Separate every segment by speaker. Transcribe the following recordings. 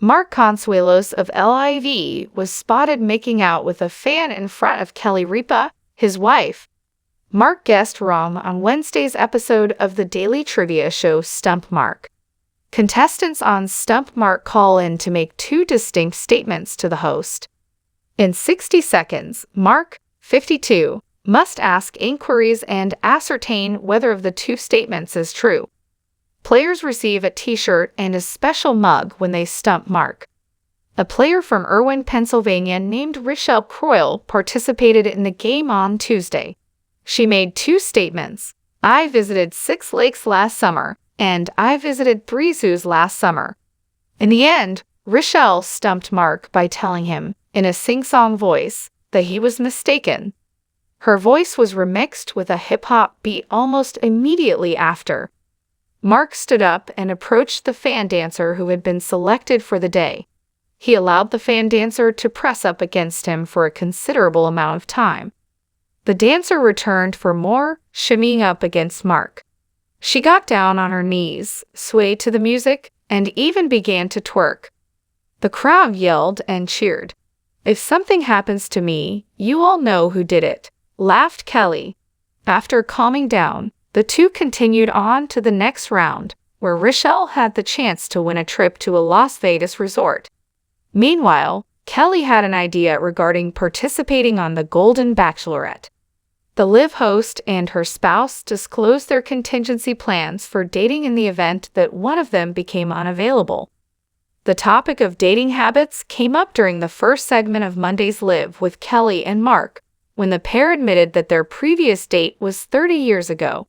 Speaker 1: Mark Consuelos of LIV was spotted making out with a fan in front of Kelly Ripa, his wife. Mark guest wrong on Wednesday's episode of the daily trivia show Stump Mark. Contestants on Stump Mark call in to make two distinct statements to the host. In 60 seconds, Mark, 52, must ask inquiries and ascertain whether of the two statements is true. Players receive a t-shirt and a special mug when they stump Mark. A player from Irwin, Pennsylvania named Richelle Croyle participated in the game on Tuesday. She made two statements: "I visited 6 lakes last summer," and "I visited 3 zoos last summer." In the end, Richelle stumped Mark by telling him, in a sing-song voice, that he was mistaken. Her voice was remixed with a hip-hop beat almost immediately after. Mark stood up and approached the fan dancer who had been selected for the day. He allowed the fan dancer to press up against him for a considerable amount of time. The dancer returned for more, shimmying up against Mark. She got down on her knees, swayed to the music, and even began to twerk. The crowd yelled and cheered. "If something happens to me, you all know who did it," laughed Kelly. After calming down, the two continued on to the next round, where Richelle had the chance to win a trip to a Las Vegas resort. Meanwhile, Kelly had an idea regarding participating on the Golden Bachelorette. The live host and her spouse disclosed their contingency plans for dating in the event that one of them became unavailable. The topic of dating habits came up during the first segment of Monday's Live with Kelly and Mark, when the pair admitted that their previous date was 30 years ago.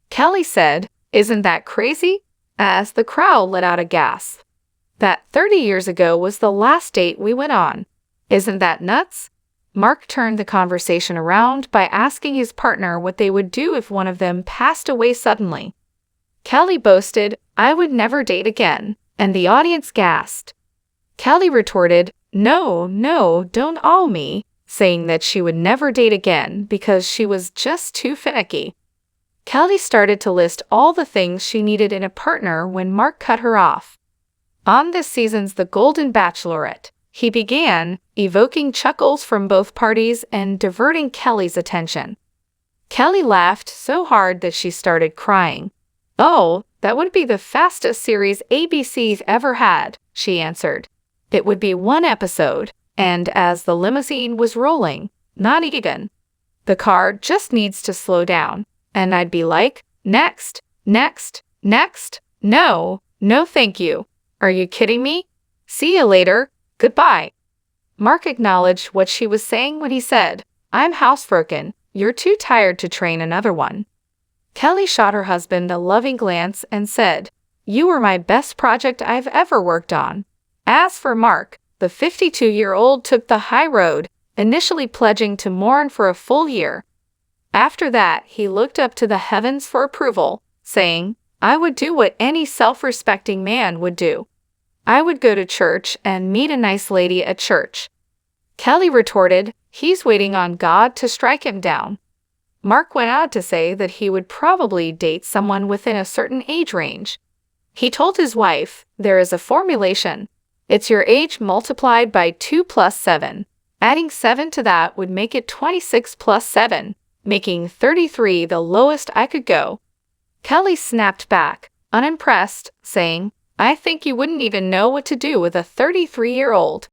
Speaker 1: Kelly said, "Isn't that crazy?" as the crowd let out a gasp. "That 30 years ago was the last date we went on. Isn't that nuts?" Mark turned the conversation around by asking his partner what they would do if one of them passed away suddenly. Kelly boasted, "I would never date again," and the audience gasped. Kelly retorted, No, don't all me," saying that she would never date again because she was just too finicky. Kelly started to list all the things she needed in a partner when Mark cut her off. On this season's The Golden Bachelorette, he began, evoking chuckles from both parties and diverting Kelly's attention. Kelly laughed so hard that she started crying. "Oh, that would be the fastest series ABC's ever had," she answered. "It would be one episode, and as the limousine was rolling, not even. The car just needs to slow down, and I'd be like, next, no, thank you. Are you kidding me? See you later. Goodbye." Mark acknowledged what she was saying when he said, "I'm housebroken. You're too tired to train another one." Kelly shot her husband a loving glance and said, "You were my best project I've ever worked on." As for Mark, the 52-year-old took the high road, initially pledging to mourn for a full year. After that, he looked up to the heavens for approval, saying, "I would do what any self-respecting man would do. I would go to church and meet a nice lady at church." Kelly retorted, "He's waiting on God to strike him down." Mark went on to say that he would probably date someone within a certain age range. He told his wife, "There is a formulation. It's your age multiplied by 2 plus 7. Adding 7 to that would make it 26 plus 7, making 33 the lowest I could go." Kelly snapped back, unimpressed, saying, "I think you wouldn't even know what to do with a 33-year-old.